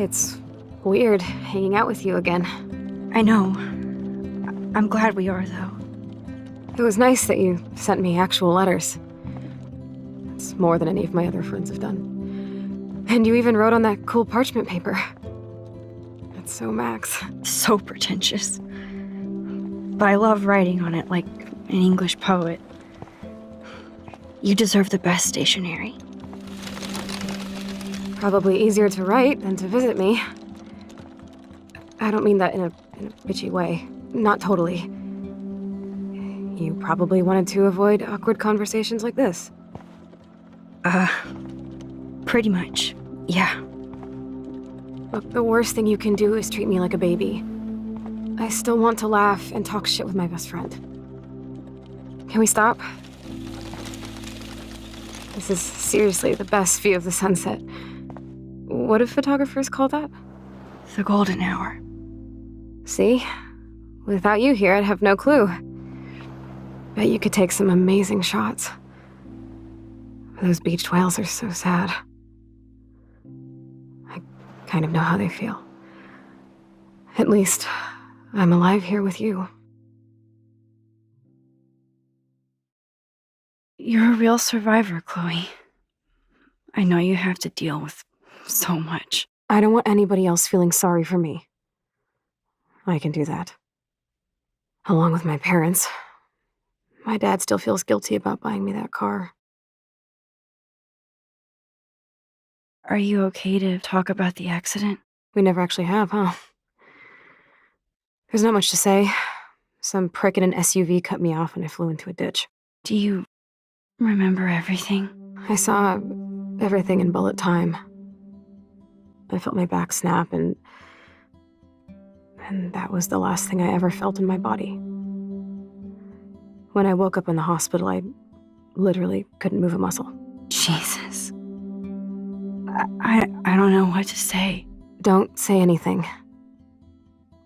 It's weird hanging out with you again. I know. I'm glad we are, though. It was nice that you sent me actual letters. It's more than any of my other friends have done. And you even wrote on that cool parchment paper. That's so Max. So pretentious. But I love writing on it like an English poet. You deserve the best stationery. Probably easier to write than to visit me. I don't mean that in a bitchy way. Not totally. You probably wanted to avoid awkward conversations like this. Pretty much, yeah. Look, the worst thing you can do is treat me like a baby. I still want to laugh and talk shit with my best friend. Can we stop? This is seriously the best view of the sunset. What do photographers call that? The golden hour. See? Without you here, I'd have no clue. Bet you could take some amazing shots. Those beached whales are so sad. I kind of know how they feel. At least, I'm alive here with you. You're a real survivor, Chloe. I know you have to deal with so much. I don't want anybody else feeling sorry for me. I can do that. Along with my parents. My dad still feels guilty about buying me that car. Are you okay to talk about the accident? We never actually have, huh? There's not much to say. Some prick in an SUV cut me off and I flew into a ditch. Do you remember everything? I saw everything in bullet time. I felt my back snap and that was the last thing I ever felt in my body. When I woke up in the hospital, I literally couldn't move a muscle. Jesus. I don't know what to say. Don't say anything.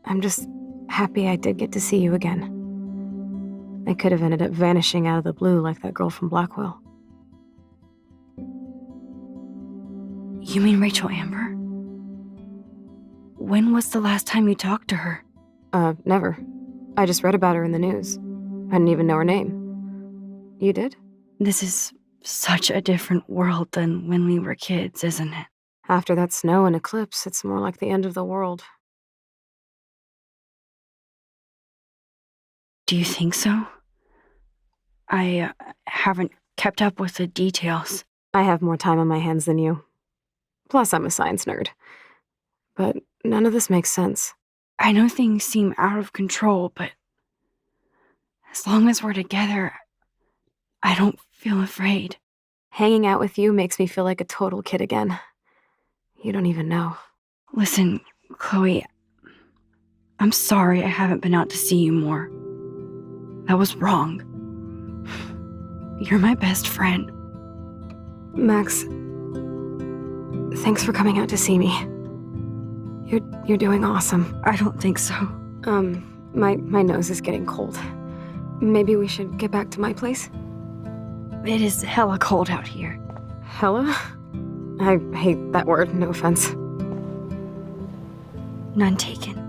I'm just happy I did get to see you again. I could have ended up vanishing out of the blue like that girl from Blackwell. You mean Rachel Amber? When was the last time you talked to her? Never. I just read about her in the news. I didn't even know her name. You did? This is such a different world than when we were kids, isn't it? After that snow and eclipse, it's more like the end of the world. Do you think so? I haven't kept up with the details. I have more time on my hands than you. Plus, I'm a science nerd. But none of this makes sense. I know things seem out of control, but as long as we're together, I don't feel afraid. Hanging out with you makes me feel like a total kid again. You don't even know. Listen, Chloe, I'm sorry I haven't been out to see you more. That was wrong. You're my best friend. Max, thanks for coming out to see me. You're doing awesome. I don't think so. My nose is getting cold. Maybe we should get back to my place? It is hella cold out here. Hella? I hate that word, no offense. None taken.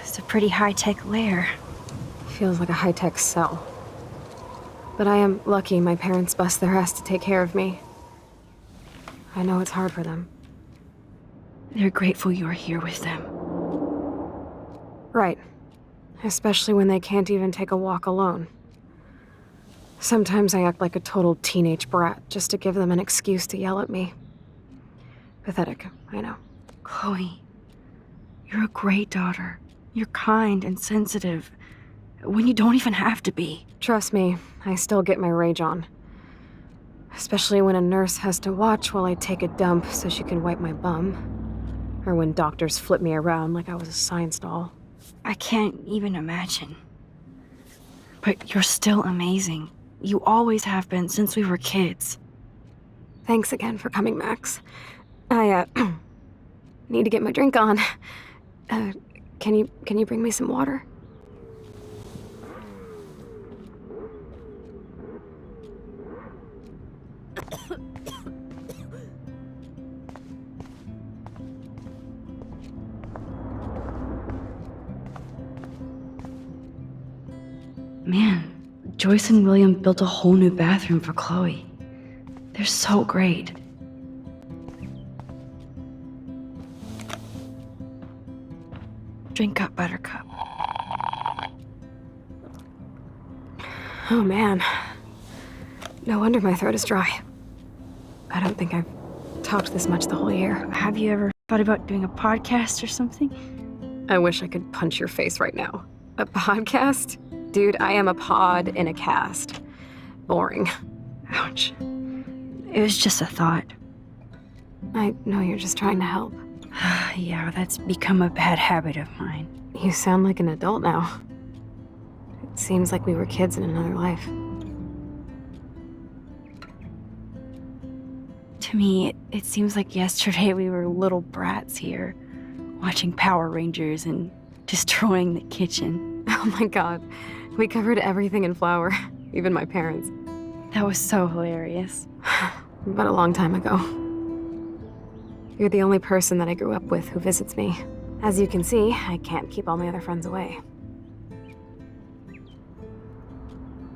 It's a pretty high-tech lair. Feels like a high-tech cell. But I am lucky my parents bust their ass to take care of me. I know it's hard for them. They're grateful you're here with them. Right. especially when they can't even take a walk alone. Sometimes I act like a total teenage brat just to give them an excuse to yell at me. Pathetic, I know. Chloe, you're a great daughter. You're kind and sensitive when you don't even have to be. Trust me, I still get my rage on. Especially when a nurse has to watch while I take a dump so she can wipe my bum. Or when doctors flip me around like I was a science doll. I can't even imagine. But you're still amazing. You always have been since we were kids. Thanks again for coming, Max. I, need to get my drink on. Can you bring me some water? Man, Joyce and William built a whole new bathroom for Chloe. They're so great. Drink up, Buttercup. Oh man. No wonder my throat is dry. I don't think I've talked this much the whole year. Have you ever thought about doing a podcast or something? I wish I could punch your face right now. A podcast? Dude, I am a pod in a cast. Boring. Ouch. It was just a thought. I know you're just trying to help. Yeah, that's become a bad habit of mine. You sound like an adult now. It seems like we were kids in another life. To me, it seems like yesterday we were little brats here, watching Power Rangers and destroying the kitchen. Oh my god. We covered everything in flour. Even my parents. That was so hilarious. But a long time ago. You're the only person that I grew up with who visits me. As you can see, I can't keep all my other friends away.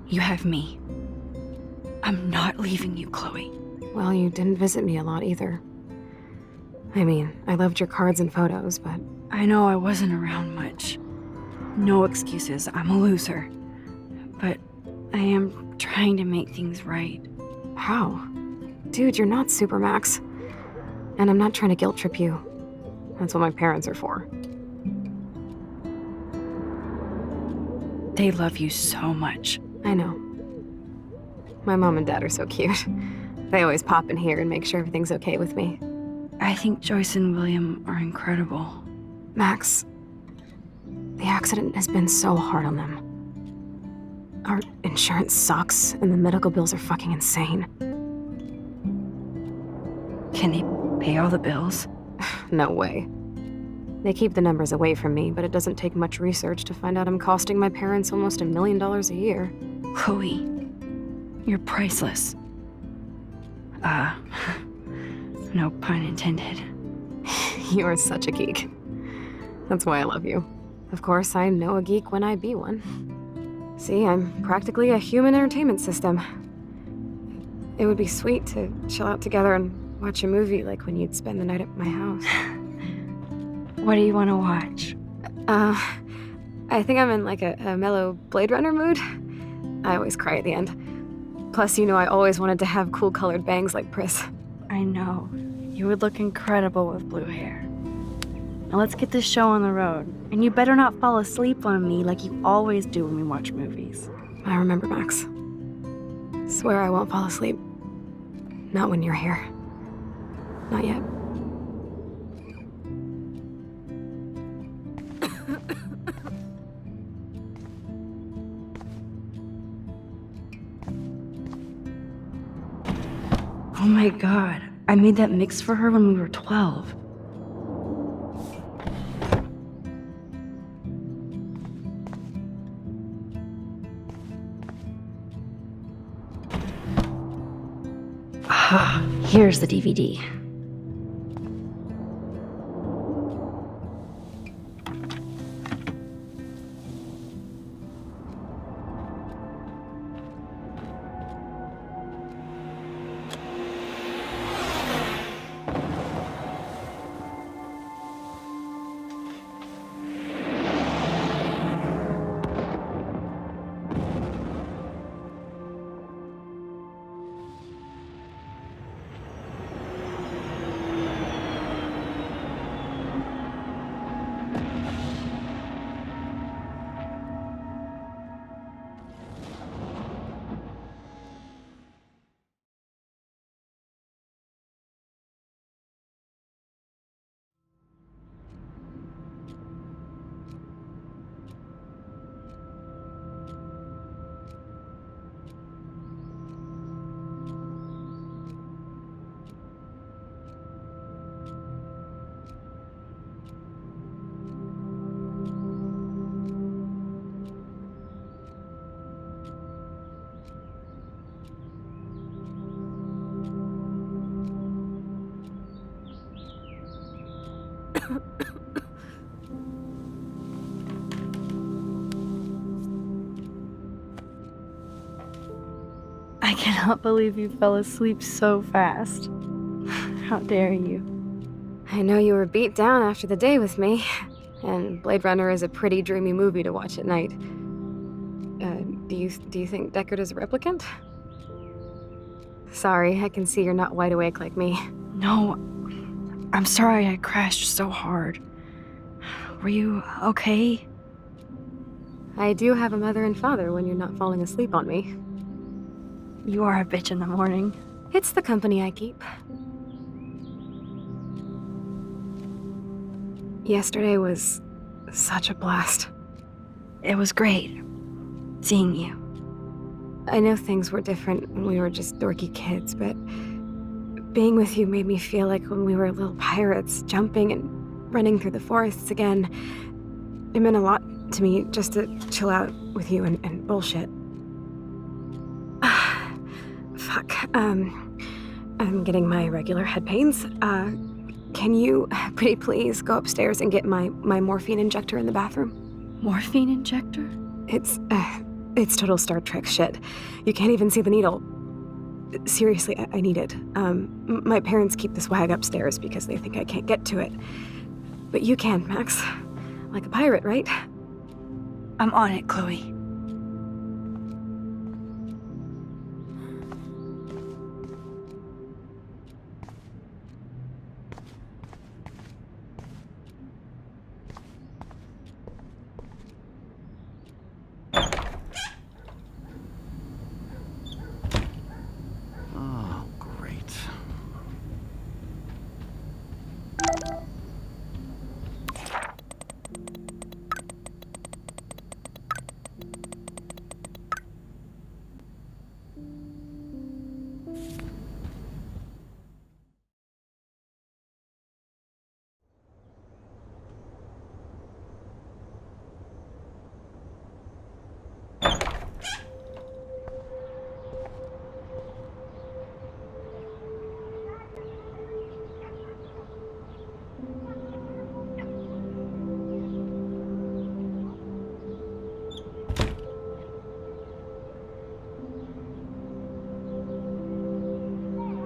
You have me. I'm not leaving you, Chloe. Well, you didn't visit me a lot either. I mean, I loved your cards and photos, but... I know I wasn't around much. No excuses, I'm a loser. But I am trying to make things right. How? Dude, you're not Supermax. And I'm not trying to guilt trip you. That's what my parents are for. They love you so much. I know. My mom and dad are so cute. They always pop in here and make sure everything's okay with me. I think Joyce and William are incredible. Max, the accident has been so hard on them. Our insurance sucks, and the medical bills are fucking insane. Can they pay all the bills? No way. They keep the numbers away from me, but it doesn't take much research to find out I'm costing my parents almost $1 million a year. Chloe, you're priceless. No pun intended. You are such a geek. That's why I love you. Of course, I know a geek when I be one. See, I'm practically a human entertainment system. It would be sweet to chill out together and watch a movie like when you'd spend the night at my house. What do you want to watch? I think I'm in like a mellow Blade Runner mood. I always cry at the end. Plus, you know I always wanted to have cool colored bangs like Pris. I know. You would look incredible with blue hair. Now let's get this show on the road. And you better not fall asleep on me like you always do when we watch movies. I remember, Max. Swear I won't fall asleep. Not when you're here. Not yet. Oh my god, I made that mix for her when we were 12. Ah, here's the DVD. cannot believe you fell asleep so fast. How dare you? I know you were beat down after the day with me, and Blade Runner is a pretty dreamy movie to watch at night. Do you think Deckard is a replicant? Sorry, I can see you're not wide awake like me. No, I'm sorry I crashed so hard. Were you okay? I do have a mother and father when you're not falling asleep on me. You are a bitch in the morning. It's the company I keep. Yesterday was such a blast. It was great seeing you. I know things were different when we were just dorky kids, but being with you made me feel like when we were little pirates, jumping and running through the forests again. It meant a lot to me just to chill out with you and bullshit. Fuck. I'm getting my regular head pains. Can you, pretty please, go upstairs and get my morphine injector in the bathroom? Morphine injector? It's total Star Trek shit. You can't even see the needle. Seriously, I need it. My parents keep the swag upstairs because they think I can't get to it. But you can, Max. Like a pirate, right? I'm on it, Chloe. Oh, great.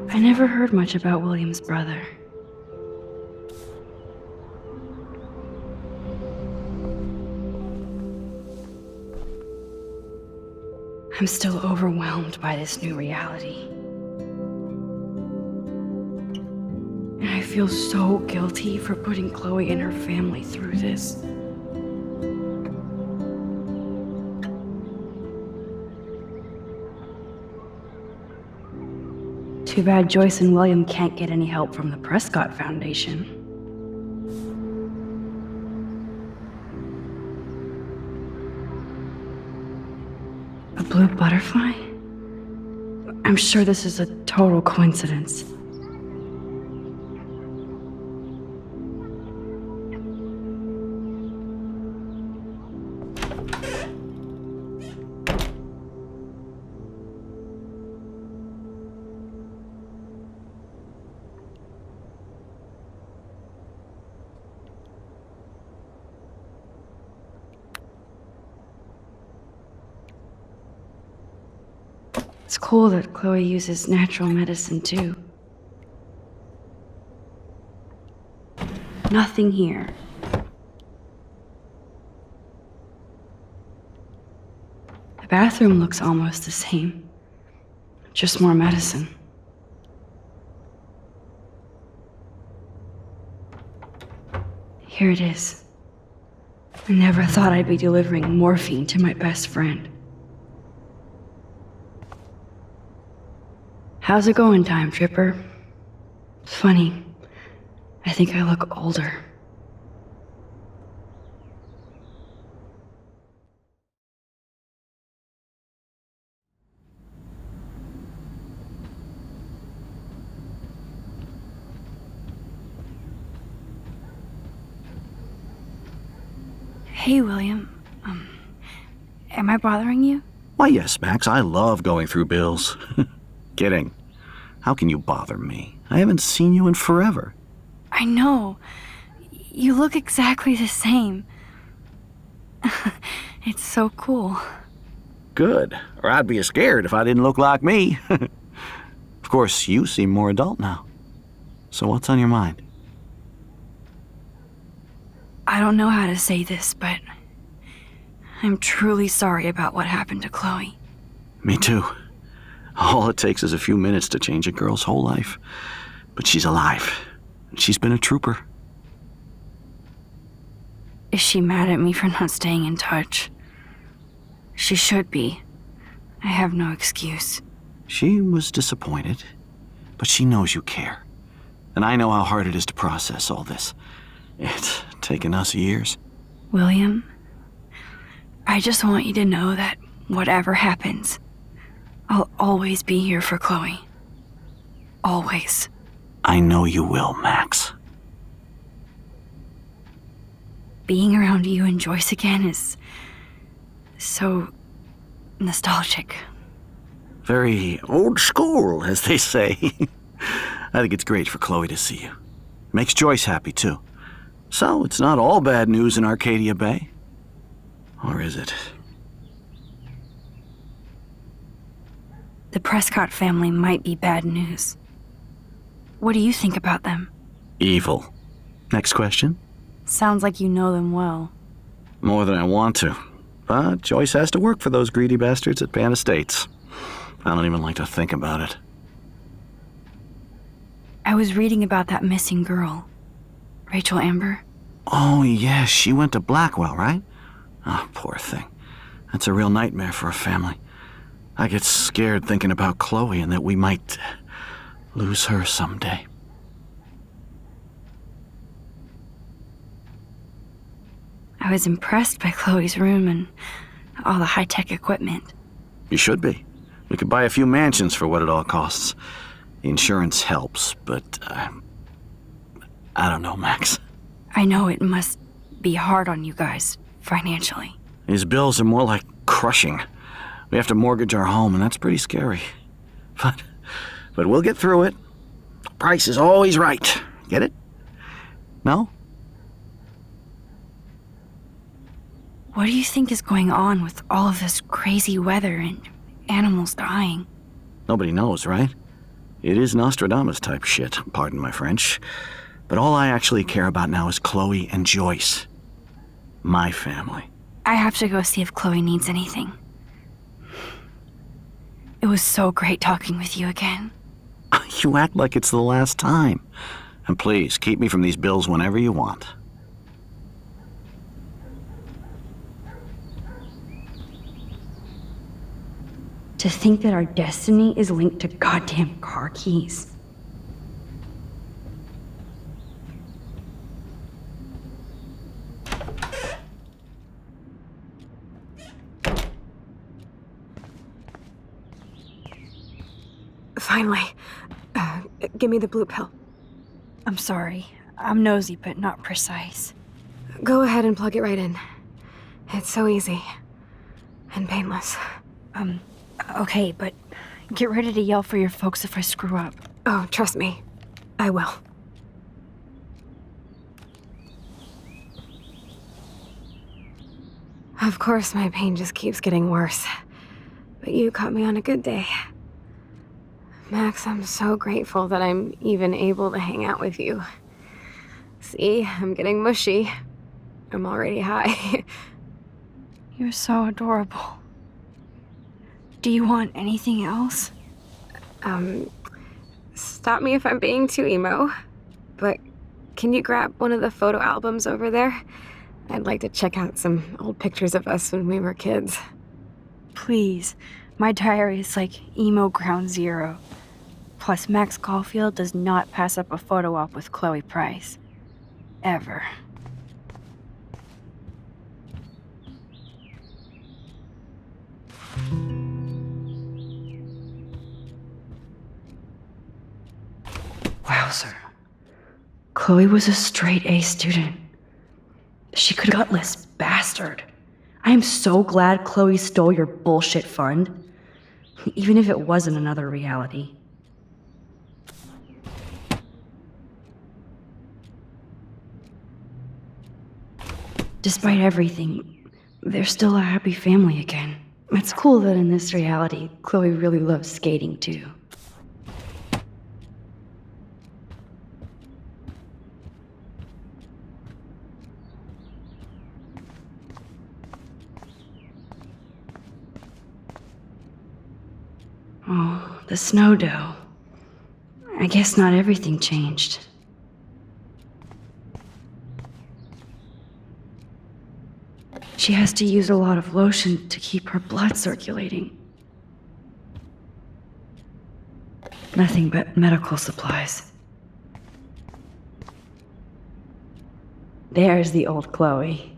I never heard much about William's brother. I'm still overwhelmed by this new reality. And I feel so guilty for putting Chloe and her family through this. Too bad Joyce and William can't get any help from the Prescott Foundation. A blue butterfly? I'm sure this is a total coincidence. It's cool that Chloe uses natural medicine too. Nothing here. The bathroom looks almost the same. Just more medicine. Here it is. I never thought I'd be delivering morphine to my best friend. How's it going, Time Tripper? It's funny. I think I look older. Hey, William. Am I bothering you? Why, yes, Max, I love going through bills. Kidding. How can you bother me? I haven't seen you in forever. I know. You look exactly the same. It's so cool. Good. Or I'd be scared if I didn't look like me. Of course, you seem more adult now. So what's on your mind? I don't know how to say this, but I'm truly sorry about what happened to Chloe. Me too. All it takes is a few minutes to change a girl's whole life. But she's alive. She's been a trooper. Is she mad at me for not staying in touch? She should be. I have no excuse. She was disappointed, but she knows you care. And I know how hard it is to process all this. It's taken us years. William, I just want you to know that whatever happens, I'll always be here for Chloe. Always. I know you will, Max. Being around you and Joyce again is so nostalgic. Very old school, as they say. I think it's great for Chloe to see you. Makes Joyce happy, too. So, it's not all bad news in Arcadia Bay. Or is it? The Prescott family might be bad news. What do you think about them? Evil. Next question? Sounds like you know them well. More than I want to. But Joyce has to work for those greedy bastards at Pan Estates. I don't even like to think about it. I was reading about that missing girl. Rachel Amber? Oh, yeah, she went to Blackwell, right? Oh, poor thing. That's a real nightmare for a family. I get scared thinking about Chloe and that we might lose her someday. I was impressed by Chloe's room and all the high-tech equipment. You should be. We could buy a few mansions for what it all costs. The insurance helps, but I don't know, Max. I know it must be hard on you guys, financially. These bills are more like crushing. We have to mortgage our home, and that's pretty scary. But we'll get through it. Price is always right. Get it? No? What do you think is going on with all of this crazy weather and animals dying? Nobody knows, right? It is Nostradamus-type shit, pardon my French. But all I actually care about now is Chloe and Joyce. My family. I have to go see if Chloe needs anything. It was so great talking with you again. You act like it's the last time. And please, keep me from these bills whenever you want. To think that our destiny is linked to goddamn car keys. Finally. Give me the blue pill. I'm sorry. I'm nosy, but not precise. Go ahead and plug it right in. It's so easy. And painless. Okay, but get ready to yell for your folks if I screw up. Oh, trust me. I will. Of course, my pain just keeps getting worse. But you caught me on a good day. Max, I'm so grateful that I'm even able to hang out with you. See, I'm getting mushy. I'm already high. You're so adorable. Do you want anything else? Stop me if I'm being too emo, but can you grab one of the photo albums over there? I'd like to check out some old pictures of us when we were kids. Please. My diary is like emo ground zero. Plus, Max Caulfield does not pass up a photo op with Chloe Price. Ever. Wowzer. Chloe was a straight A student. She could have gutless bastard. I am so glad Chloe stole your bullshit fund. Even if it wasn't another reality. Despite everything, they're still a happy family again. It's cool that in this reality, Chloe really loves skating too. Oh, the snow dough. I guess not everything changed. She has to use a lot of lotion to keep her blood circulating. Nothing but medical supplies. There's the old Chloe.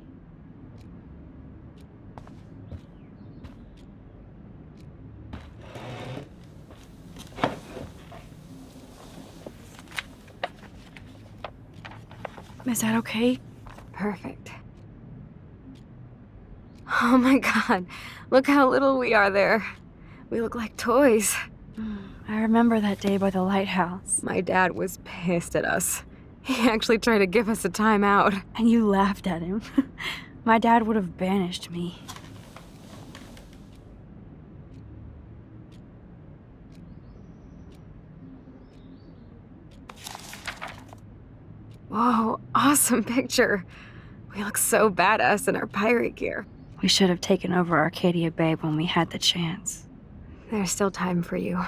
Is that okay? Perfect. Oh my god, look how little we are there. We look like toys. I remember that day by the lighthouse. My dad was pissed at us. He actually tried to give us a timeout. And you laughed at him. My dad would have banished me. Whoa, awesome picture. We look so badass in our pirate gear. We should have taken over Arcadia Bay when we had the chance. There's still time for you.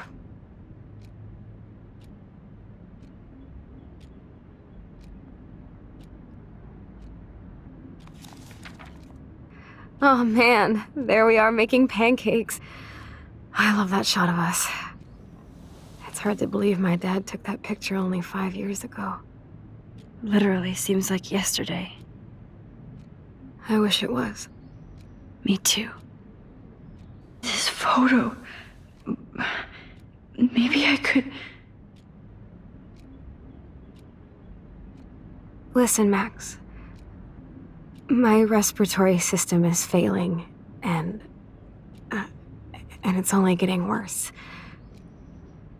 Oh man, there we are making pancakes. I love that shot of us. It's hard to believe my dad took that picture only 5 years ago. Literally seems like yesterday. I wish it was. Me too. This photo... Maybe I could... Listen, Max. My respiratory system is failing, and it's only getting worse.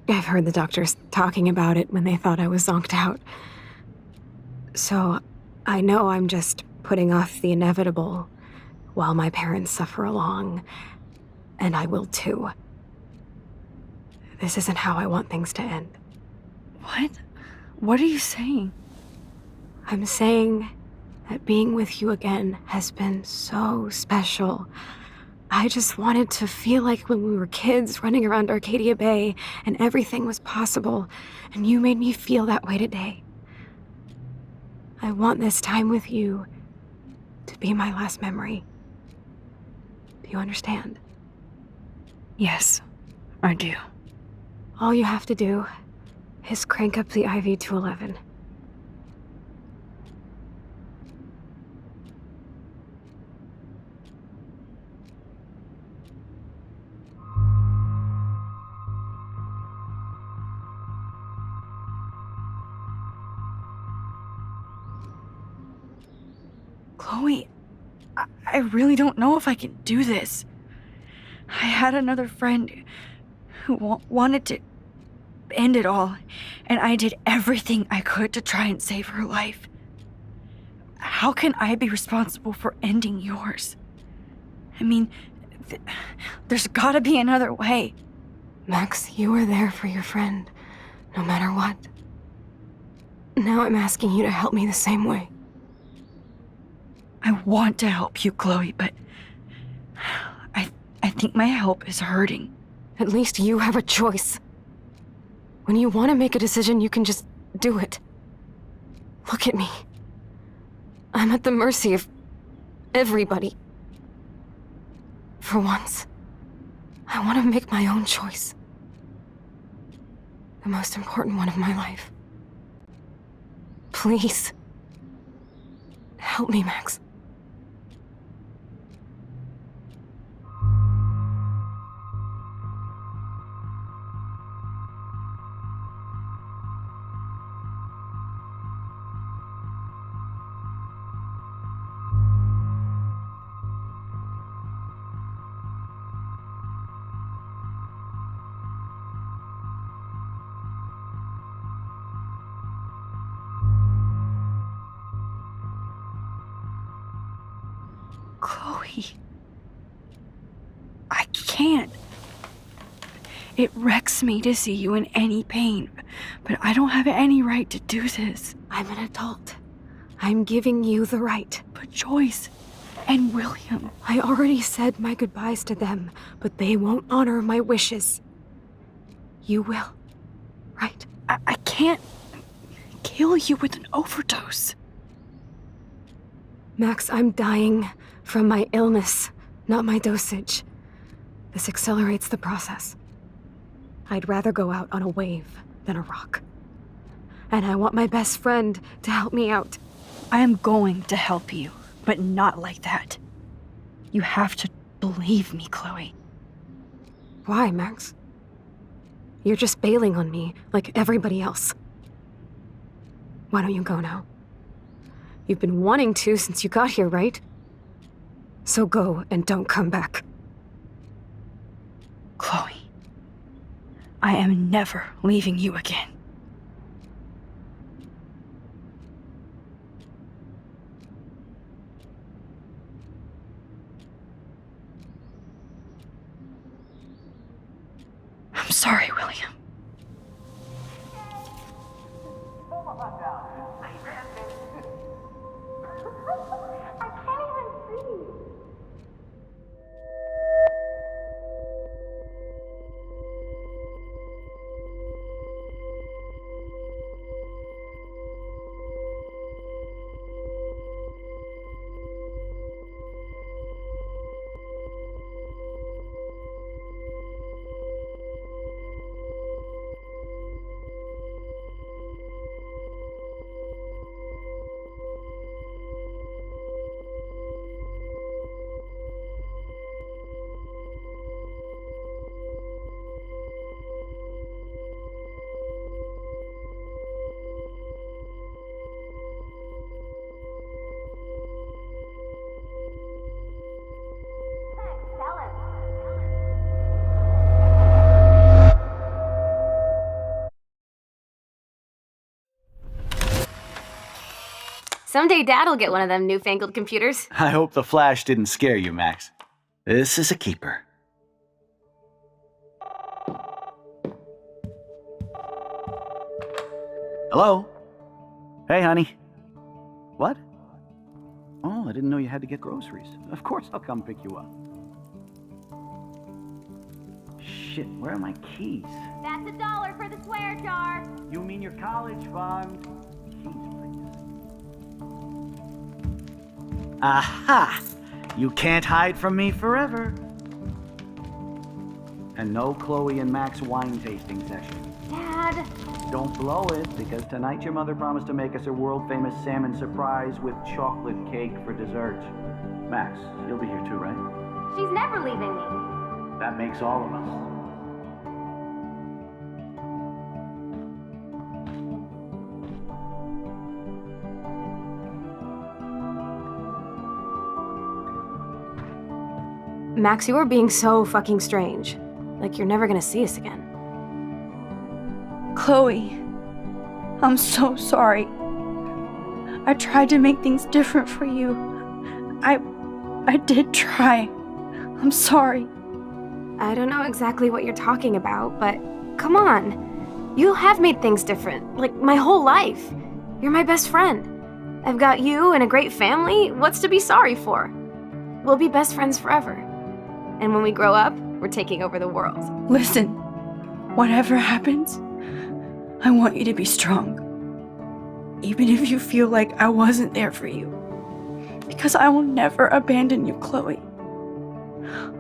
I've heard the doctors talking about it when they thought I was zonked out. So, I know I'm just putting off the inevitable while my parents suffer along, and I will too. This isn't how I want things to end. What? What are you saying? I'm saying that being with you again has been so special. I just wanted to feel like when we were kids running around Arcadia Bay and everything was possible, and you made me feel that way today. I want this time with you to be my last memory. Do you understand? Yes, I do. All you have to do is crank up the IV to 11. Chloe, I really don't know if I can do this. I had another friend who wanted to end it all, and I did everything I could to try and save her life. How can I be responsible for ending yours? I mean, there's gotta be another way. Max, you were there for your friend, no matter what. Now I'm asking you to help me the same way. I want to help you, Chloe, but I think my help is hurting. At least you have a choice. When you want to make a decision, you can just do it. Look at me. I'm at the mercy of everybody. For once, I want to make my own choice. The most important one of my life. Please. Help me, Max. Chloe, It wrecks me to see you in any pain, but I don't have any right to do this. I'm an adult. I'm giving you the right. But Joyce and William... I already said my goodbyes to them, but they won't honor my wishes. You will, right? I can't kill you with an overdose. Max, I'm dying from my illness, not my dosage. This accelerates the process. I'd rather go out on a wave than a rock. And I want my best friend to help me out. I am going to help you, but not like that. You have to believe me, Chloe. Why, Max? You're just bailing on me like everybody else. Why don't you go now? You've been wanting to since you got here, right? So go and don't come back. Chloe, I am never leaving you again. I'm sorry, William. Someday Dad'll get one of them newfangled computers. I hope the flash didn't scare you, Max. This is a keeper. Hello? Hey, honey. What? Oh, I didn't know you had to get groceries. Of course I'll come pick you up. Shit, where are my keys? That's $1 for the swear jar. You mean your college fund? Keys, please. Aha! You can't hide from me forever. And no Chloe and Max wine tasting session. Dad. Don't blow it, because tonight your mother promised to make us a world-famous salmon surprise with chocolate cake for dessert. Max, you'll be here too, right? She's never leaving me. That makes all of us. Max, you are being so fucking strange. Like you're never gonna see us again. Chloe, I'm so sorry. I tried to make things different for you. I did try. I'm sorry. I don't know exactly what you're talking about, but come on. You have made things different, like my whole life. You're my best friend. I've got you and a great family. What's to be sorry for? We'll be best friends forever. And when we grow up, we're taking over the world. Listen, whatever happens, I want you to be strong. Even if you feel like I wasn't there for you. Because I will never abandon you, Chloe.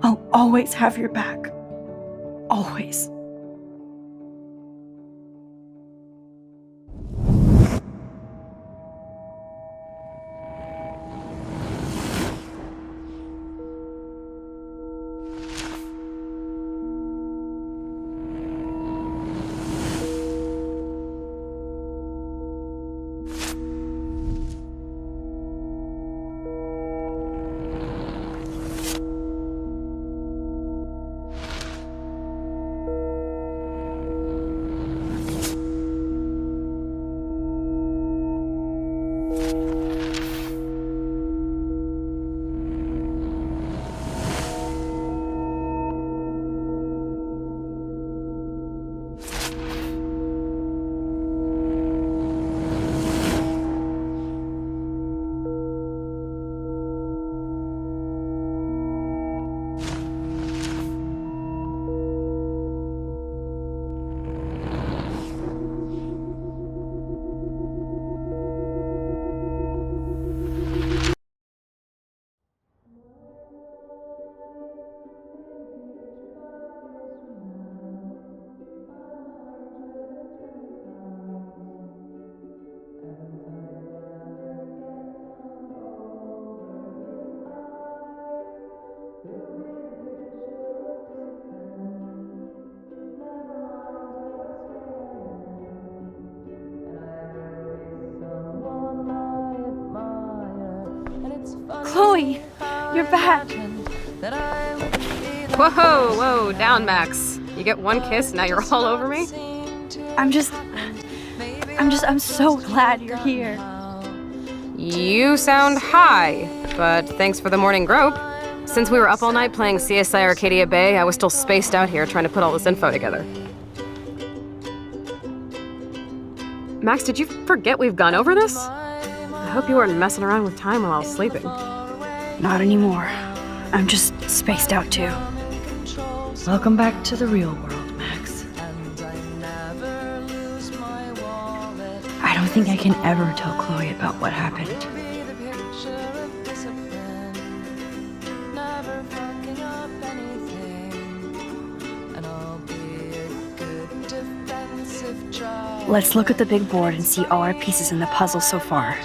I'll always have your back. Always. Chloe, you're back. Whoa, down, Max. You get one kiss, now you're all over me? I'm so glad you're here. You sound high, but thanks for the morning grope. Since we were up all night playing CSI Arcadia Bay, I was still spaced out here trying to put all this info together. Max, did you forget we've gone over this? I hope you weren't messing around with time while I was sleeping. Not anymore. I'm just spaced out too. Welcome back to the real world, Max. I don't think I can ever tell Chloe about what happened. Let's look at the big board and see all our pieces in the puzzle so far.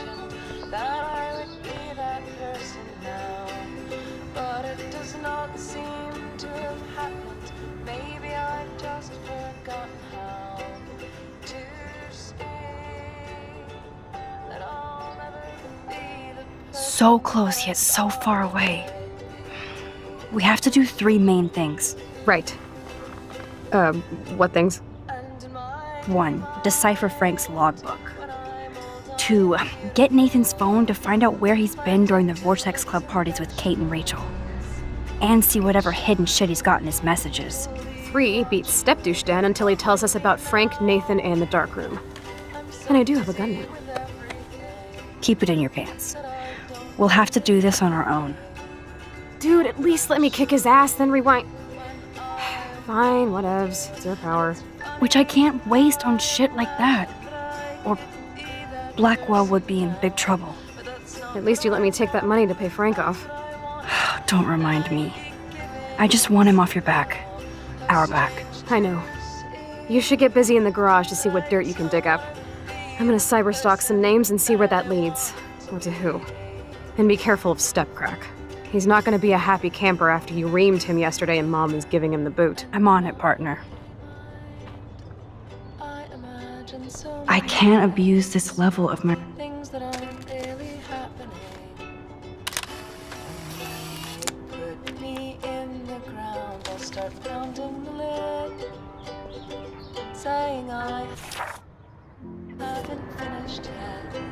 So close yet so far away. We have to do 3 main things. Right. What things? 1. Decipher Frank's logbook. 2. Get Nathan's phone to find out where he's been during the Vortex Club parties with Kate and Rachel. And see whatever hidden shit he's got in his messages. 3. Beat Step-Douche Dan until he tells us about Frank, Nathan, and the dark room. And I do have a gun now. Keep it in your pants. We'll have to do this on our own. Dude, at least let me kick his ass, then rewind. Fine, whatevs. It's your power. Which I can't waste on shit like that. Or Blackwell would be in big trouble. At least you let me take that money to pay Frank off. Don't remind me. I just want him off your back. Our back. I know. You should get busy in the garage to see what dirt you can dig up. I'm gonna cyberstalk some names and see where that leads. Or to who. And be careful of Stepcrack. He's not gonna be a happy camper after you reamed him yesterday and Mom is giving him the boot. I'm on it, partner. I can't abuse this level of my... Things that aren't really happening. Put me in the ground, I'll start pounding the lid. Saying I haven't finished yet.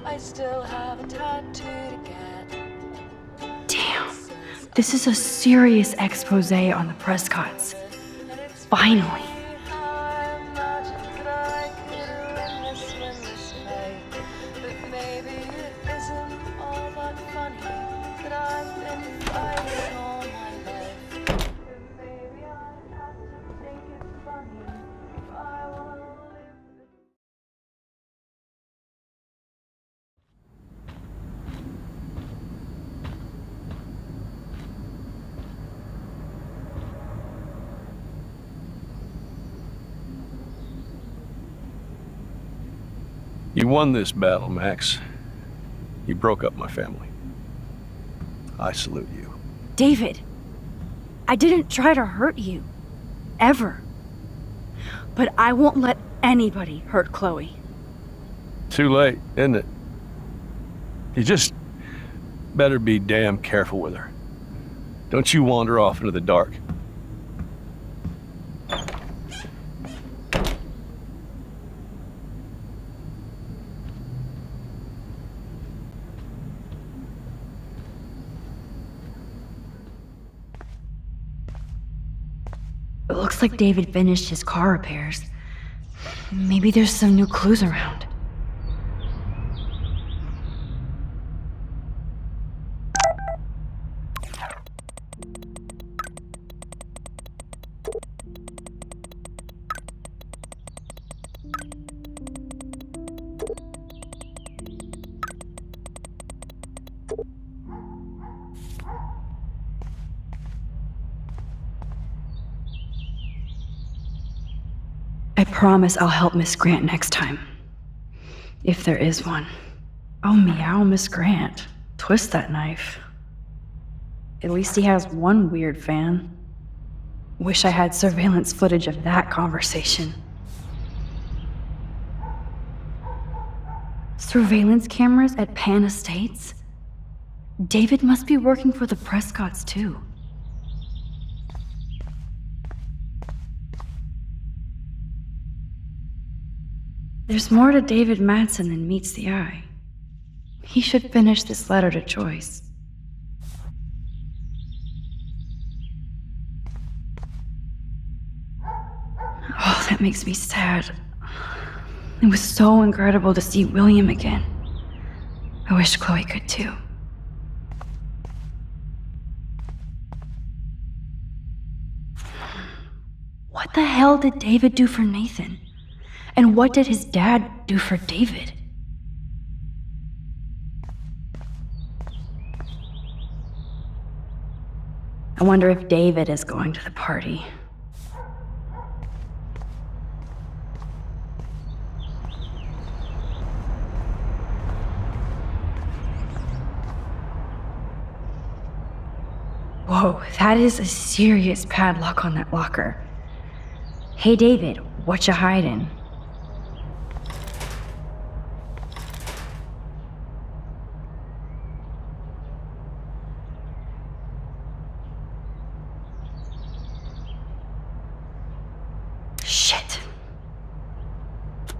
I still have a tattoo to get. Damn. This is a serious expose on the Prescotts. Finally. You won this battle, Max. You broke up my family. I salute you. David, I didn't try to hurt you. Ever. But I won't let anybody hurt Chloe. Too late, isn't it? You just better be damn careful with her. Don't you wander off into the dark. It looks like David finished his car repairs. Maybe there's some new clues around. I promise I'll help Miss Grant next time. If there is one. Oh, meow, Miss Grant. Twist that knife. At least he has one weird fan. Wish I had surveillance footage of that conversation. Surveillance cameras at Pan Estates? David must be working for the Prescotts too. There's more to David Madsen than meets the eye. He should finish this letter to Joyce. Oh, that makes me sad. It was so incredible to see William again. I wish Chloe could too. What the hell did David do for Nathan? And what did his dad do for David? I wonder if David is going to the party. Whoa, that is a serious padlock on that locker. Hey David, what you hiding? Shit.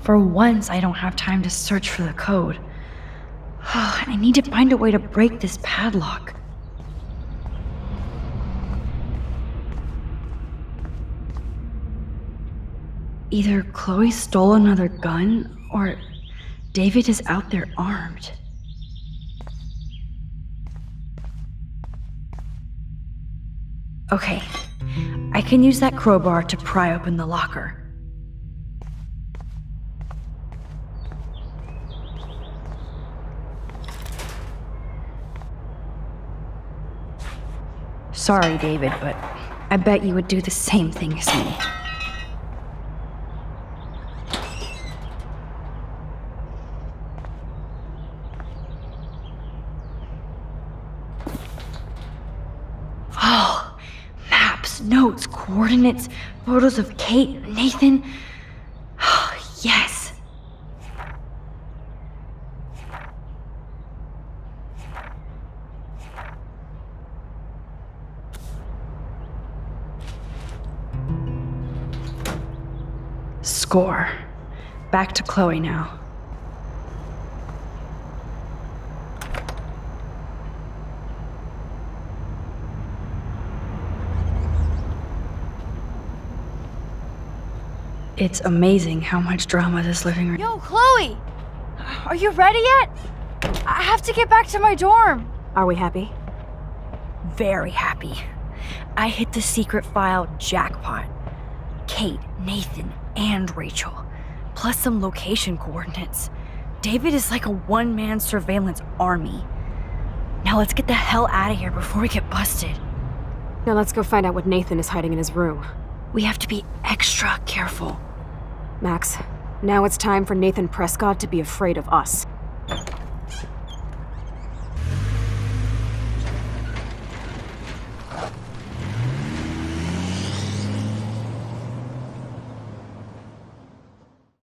For once, I don't have time to search for the code. I need to find a way to break this padlock. Either Chloe stole another gun, or David is out there armed. Okay, I can use that crowbar to pry open the locker. Sorry, David, but I bet you would do the same thing as me. Oh, maps, notes, coordinates, photos of Kate, Nathan. Oh, yes. Score. Back to Chloe now. It's amazing how much drama this living room. Yo, Chloe! Are you ready yet? I have to get back to my dorm. Are we happy? Very happy. I hit the secret file jackpot. Kate, Nathan, and Rachel, plus some location coordinates. David is like a one-man surveillance army. Now let's get the hell out of here before we get busted. Now let's go find out what Nathan is hiding in his room. We have to be extra careful. Max, now it's time for Nathan Prescott to be afraid of us.